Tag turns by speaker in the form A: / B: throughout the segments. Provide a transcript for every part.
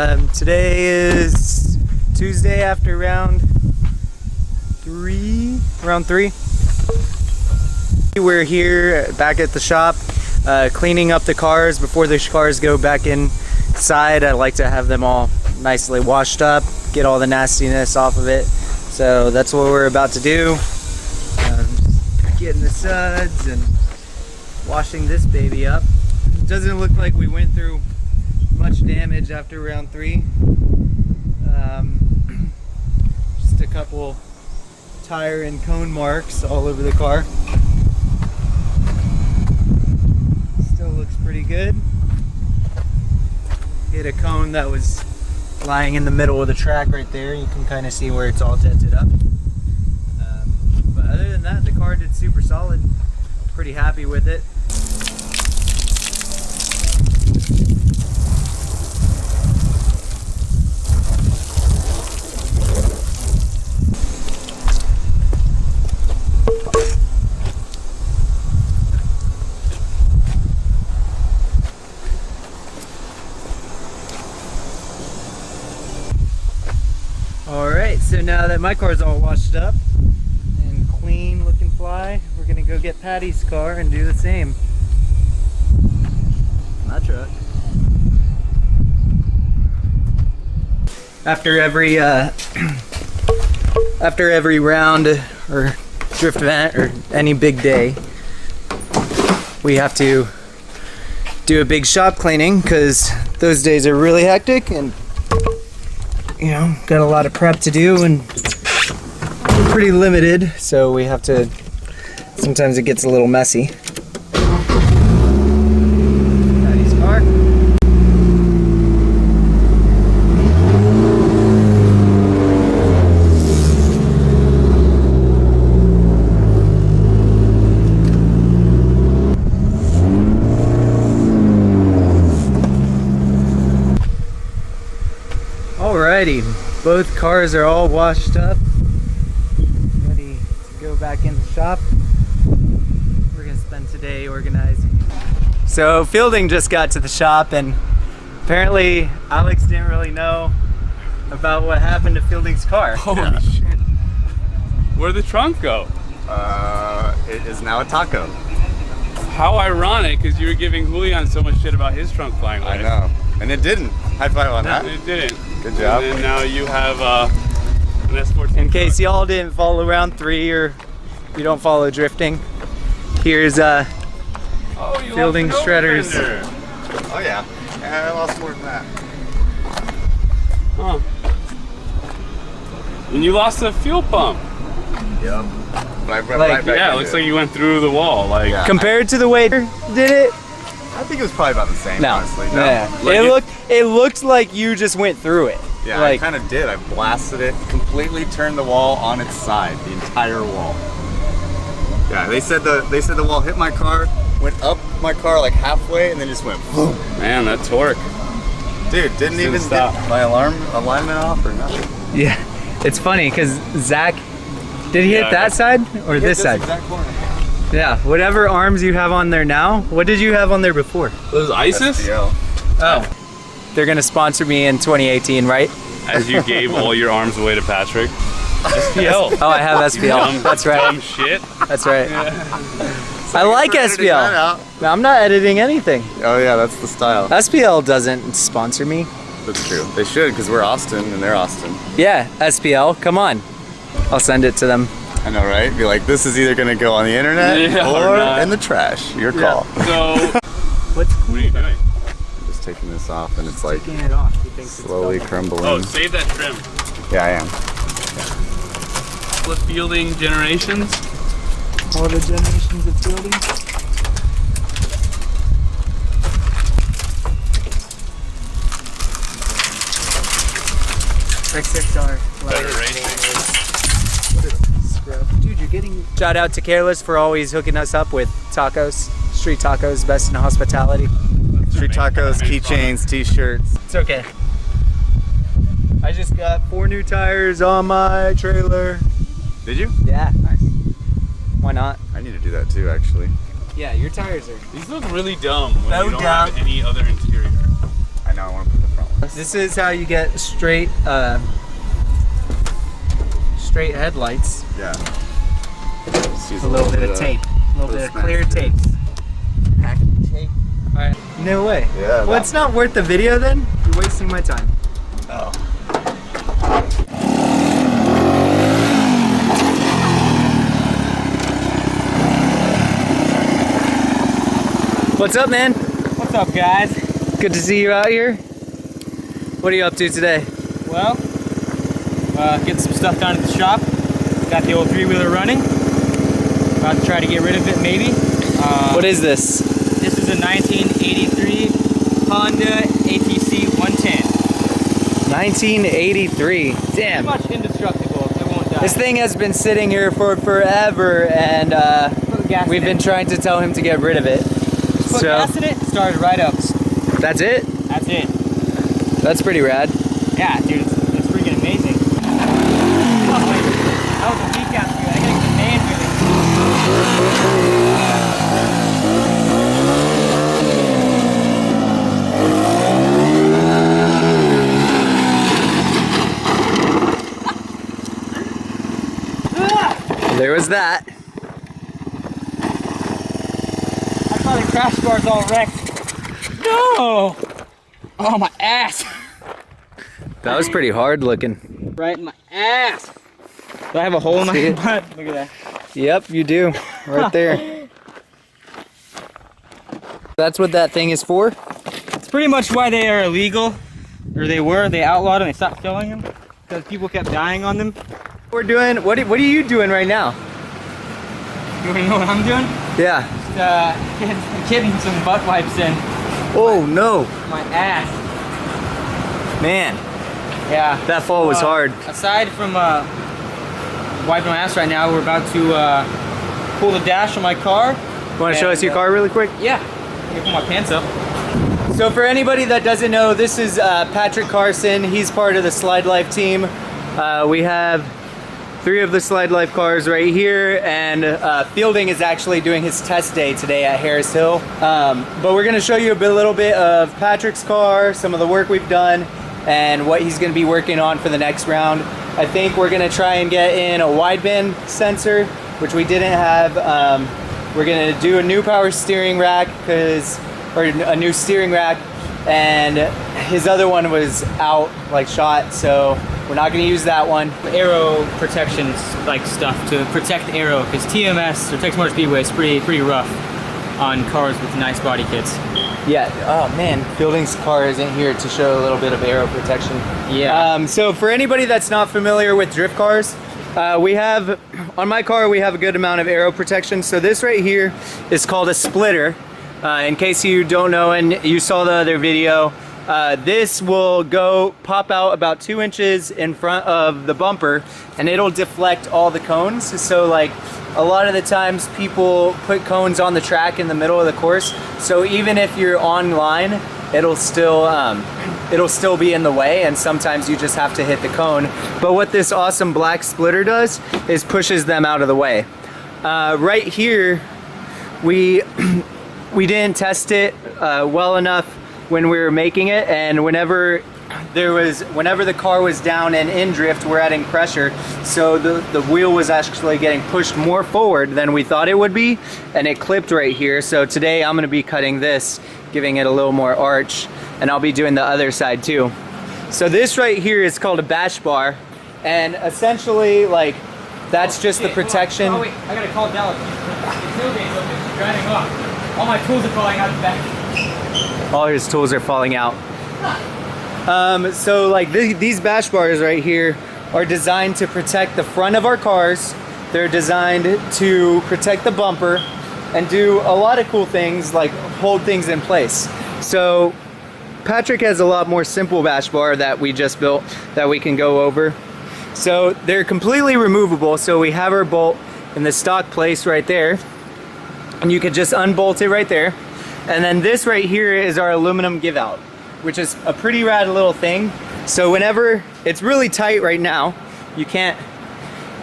A: Today is Tuesday after round three. We're here back at the shop cleaning up the cars before the cars go back inside. I like to have them all nicely washed up, get all the nastiness off of it. So that's what we're about to do. Getting the suds and washing this baby up. It doesn't look like we went through much damage after round three. Just a couple tire and cone marks all over the car. Still looks pretty good. Hit a cone that was lying in the middle of the track right there. You can kind of see where it's all dented up. But other than that, the car did super solid. Pretty happy with it. Alright, so now that my car's all washed up and clean looking fly, we're gonna go get Patty's car and do the same. My truck. After every round or drift event or any big day, we have to do a big shop cleaning because those days are really hectic and you know, got a lot of prep to do and we're pretty limited, so we have to, sometimes it gets a little messy. Patty's car. Alrighty, both cars are all washed up, ready to go back in the shop. We're gonna spend today organizing. So Fielding just got to the shop and apparently Alex didn't really know about what happened to Fielding's car.
B: Holy shit. Where'd the trunk go?
C: It is now a taco.
B: How ironic, because you were giving Julian so much shit about his trunk flying away.
C: I know. And it didn't. High five on that.
B: It didn't.
C: Good job.
B: And then now you have an S14.
A: In case y'all didn't follow round three or you don't follow drifting, here's Fielding shredders.
C: Oh yeah. I lost more than that.
B: Huh. And you lost the fuel pump.
C: Yep. Right back
B: Yeah, it looks like you went through the wall. Like
C: Yeah.
A: Compared to the way did it?
C: I think it was probably about the same, honestly. No.
A: Yeah.
B: Like
A: it looked like you just went through it.
C: Yeah,
A: like,
C: I kind of did. I blasted it, completely turned the wall on its side, the entire wall. Yeah, they said the wall hit my car, went up my car like halfway, and then just went boom.
B: Man, that torque.
C: Dude, didn't even
B: stop.
C: get my alignment off or nothing.
A: Yeah, it's funny because Zach, did he hit that side or this side?
C: Exact corner.
A: Yeah, whatever arms you have on there now, what did you have on there before?
B: Those ISIS?
C: SPL.
A: Oh. They're gonna sponsor me in 2018, right?
B: As you gave all your arms away to Patrick. SPL.
A: Oh, I have SPL. That's right.
B: Dumb shit.
A: That's right.
C: So
A: I like
C: editing that
A: SPL.
C: out.
A: No, I'm not editing anything.
C: Oh yeah, that's the style.
A: SPL doesn't sponsor me.
C: That's true. They should, because we're Austin and they're Austin.
A: Yeah, SPL, come on. I'll send it to them.
C: I know, right? Be like, this is either gonna go on the internet or
B: not.
C: in the trash. Your call.
B: So,
A: What
B: are you doing?
C: I'm just taking this off and it's like
A: Taking it off. He thinks it's
C: slowly
A: gone.
C: crumbling.
B: Oh, save that trim.
C: Yeah, I am.
B: Flip Fielding generations.
A: All the generations of Fielding. XXR.
B: Better racing.
A: What a scrub. Dude, you're getting... Shout out to Careless for always hooking us up with tacos. Street tacos, best in hospitality.
C: Street tacos, keychains, t-shirts.
A: It's okay. I just got 4 new tires on my trailer.
C: Did you?
A: Yeah.
C: Nice.
A: Why not?
C: I need to do that too, actually.
A: Yeah, your tires are...
B: These look really dumb when
A: No
B: you don't
A: doubt.
B: have any other interior.
C: I know, I want to put the front one.
B: this.
A: This is how you get straight headlights.
C: Yeah.
A: A little bit of tape. A little bit of clear tape. Packing tape.
B: Alright.
A: No way.
C: Yeah.
A: Well, it's not worth the video then. You're wasting my time.
C: Oh.
A: What's up, man?
B: What's up, guys?
A: Good to see you out here. What are you up to today?
B: Well, getting some stuff done at the shop. Got the old 3-wheeler running. About to try to get rid of it, maybe.
A: What is this?
B: This is a 1983 Honda ATC 110.
A: 1983. Damn.
B: Pretty much indestructible. It won't die.
A: This thing has been sitting here for forever, and we've been trying to tell him to get rid of it.
B: Put gas in it, started right up.
A: That's it?
B: That's it.
A: That's pretty rad.
B: Yeah, dude, it's freaking amazing. Oh, wait. That was a weak ass dude. I gotta get the man
A: Well, there was that.
B: I saw the crash bars all wrecked. No! Oh, my ass.
A: That was pretty hard looking.
B: Right in my ass. Do I have a hole in my butt? Look at that.
A: Yep, you do. Right there. That's what that thing is for?
B: It's pretty much why they are illegal. Or they were. They outlawed them. They stopped killing them. Because people kept dying on them.
A: We're doing, what are you doing right now?
B: You wanna know what I'm doing?
A: Yeah.
B: Getting some butt wipes in
A: Oh no.
B: my ass.
A: Man,
B: Yeah.
A: that fall was hard.
B: Aside from wiping my ass right now, we're about to pull the dash on my car.
A: You want to show us your car really quick?
B: Yeah. Let me pull my pants up.
A: So for anybody that doesn't know, this is Patrick Carson. He's part of the SlideLife team. We have 3 of the SlideLife cars right here, and Fielding is actually doing his test day today at Harris Hill. But we're gonna show you a little bit of Patrick's car, some of the work we've done, and what he's gonna be working on for the next round. I think we're gonna try and get in a wideband sensor, which we didn't have. We're gonna do a new power steering rack, or a new steering rack, and his other one was out, like shot, so we're not gonna use that one.
B: Aero protection like stuff to protect the aero, because TMS or Texas Motor Speedway is pretty rough on cars with nice body kits.
A: Yeah, oh man, Fielding's car isn't here to show a little bit of aero protection.
B: Yeah.
A: So for anybody that's not familiar with drift cars, on my car we have a good amount of aero protection. So this right here is called a splitter. In case you don't know and you saw the other video, this will pop out about 2 inches in front of the bumper, and it'll deflect all the cones. So like a lot of the times people put cones on the track in the middle of the course, so even if you're on line, it'll still be in the way, and sometimes you just have to hit the cone. But what this awesome black splitter does is pushes them out of the way. Right here, we didn't test it well enough when we were making it, and whenever the car was down and in drift, we're adding pressure, so the wheel was actually getting pushed more forward than we thought it would be, and it clipped right here. So today I'm going to be cutting this, giving it a little more arch, and I'll be doing the other side too. So this right here is called a bash bar, and essentially like that's just the protection.
B: Oh wait, I gotta call Dallas. The tailgate's open. She's driving off. All my tools are falling out the back.
A: All his tools are falling out. So like these bash bars right here are designed to protect the front of our cars. They're designed to protect the bumper and do a lot of cool things, like hold things in place. So Patrick has a lot more simple bash bar that we just built that we can go over. So they're completely removable. So we have our bolt in the stock place right there, and you could just unbolt it right there. And then this right here is our aluminum give out, which is a pretty rad little thing. So whenever it's really tight right now, you can't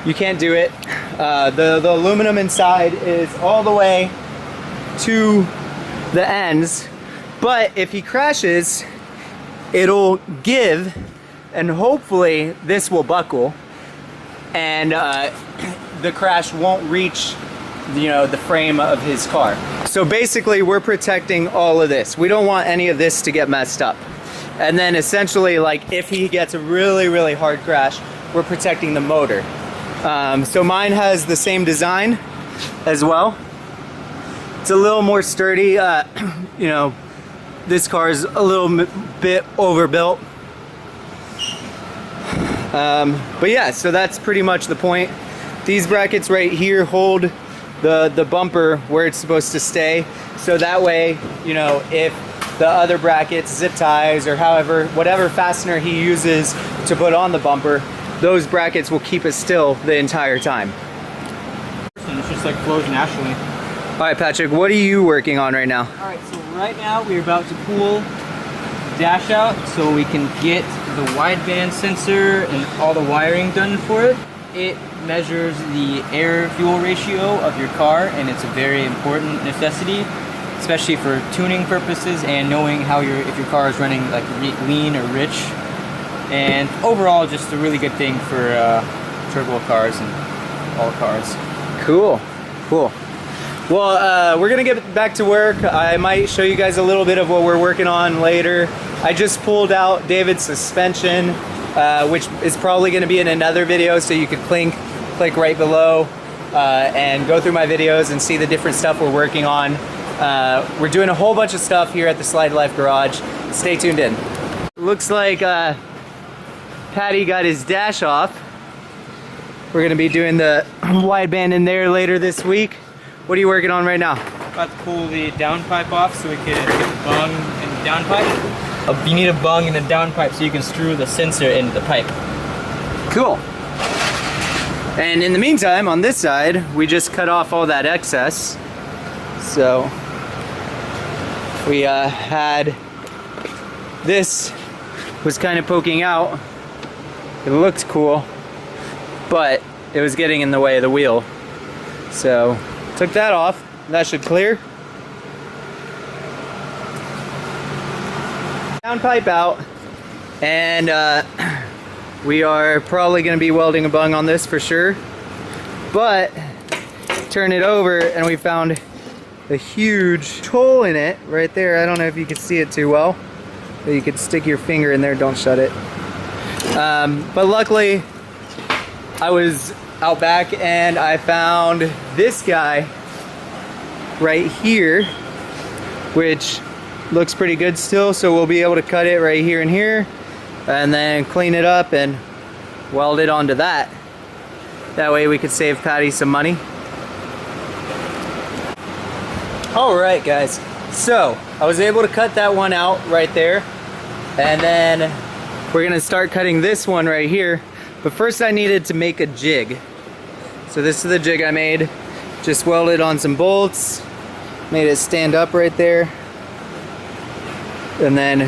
A: do it. The aluminum inside is all the way to the ends, but if he crashes, it'll give, and hopefully this will buckle, and the crash won't reach, you know, the frame of his car. So basically we're protecting all of this. We don't want any of this to get messed up. And then essentially, like, if he gets a really hard crash, we're protecting the motor. So mine has the same design as well. It's a little more sturdy. You know, this car is a little bit overbuilt. But yeah, so that's pretty much the point. These brackets right here hold the bumper where it's supposed to stay. So that way, you know, if the other brackets, zip ties, or however, whatever fastener he uses to put on the bumper, those brackets will keep it still the entire time.
B: It's just like flows naturally.
A: All right, Patrick, what are you working on right now?
B: All right, so right now we're about to pull the dash out so we can get the wideband sensor and all the wiring done for it. It measures the air-fuel ratio of your car, and it's a very important necessity, especially for tuning purposes and knowing how if your car is running like lean or rich. And overall, just a really good thing for turbo cars and all cars.
A: Cool. Well, we're gonna get back to work. I might show you guys a little bit of what we're working on later. I just pulled out David's suspension, which is probably gonna be in another video, so you could click right below and go through my videos and see the different stuff we're working on. We're doing a whole bunch of stuff here at the SlideLife Garage. Stay tuned in. Looks like Patty got his dash off. We're gonna be doing the wideband in there later this week. What are you working on right now?
B: About to pull the downpipe off so we can get the bung and the downpipe. You need a bung and a downpipe so you can screw the sensor into the pipe.
A: Cool. And in the meantime, on this side, we just cut off all that excess. So we had this was kind of poking out. It looked cool, but it was getting in the way of the wheel. So took that off. That should clear. Downpipe out, and we are probably going to be welding a bung on this for sure. But turn it over, and we found a huge hole in it right there. I don't know if you can see it too well, but you could stick your finger in there. Don't shut it. But luckily, I was out back and I found this guy right here, which looks pretty good still. So we'll be able to cut it right here and here, and then clean it up and weld it onto that. That way we could save Patty some money. All right, guys. So I was able to cut that one out right there, and then we're gonna start cutting this one right here. But first I needed to make a jig. So this is the jig I made. Just welded on some bolts, made it stand up right there. And then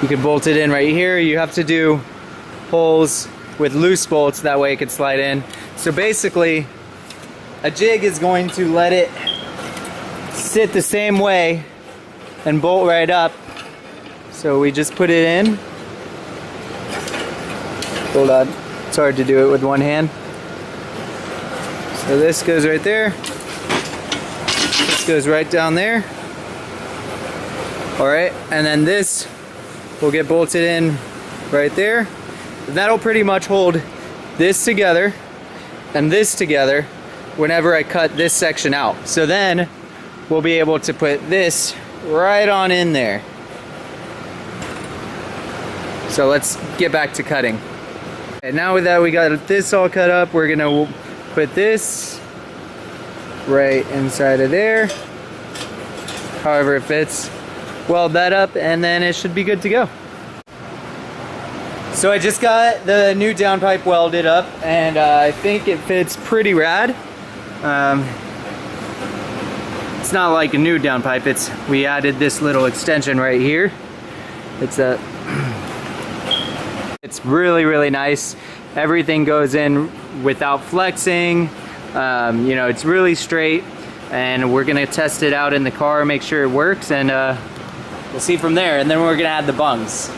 A: you can bolt it in right here. You have to do holes with loose bolts, that way it could slide in. So basically, a jig is going to let it sit the same way and bolt right up. So we just put it in. Hold on, it's hard to do it with one hand. So this goes right there. This goes right down there. All right, and then this will get bolted in right there. That'll pretty much hold this together and this together whenever I cut this section out. So then we'll be able to put this right on in there. So let's get back to cutting. And now that we got this all cut up, we're gonna put this right inside of there, however it fits. Weld that up, and then it should be good to go. So I just got the new downpipe welded up, and I think it fits pretty rad. It's not like a new downpipe. We added this little extension right here. It's really nice. Everything goes in without flexing. You know, it's really straight, and we're gonna test it out in the car, make sure it works, and We'll see from there, and then we're gonna add the bungs.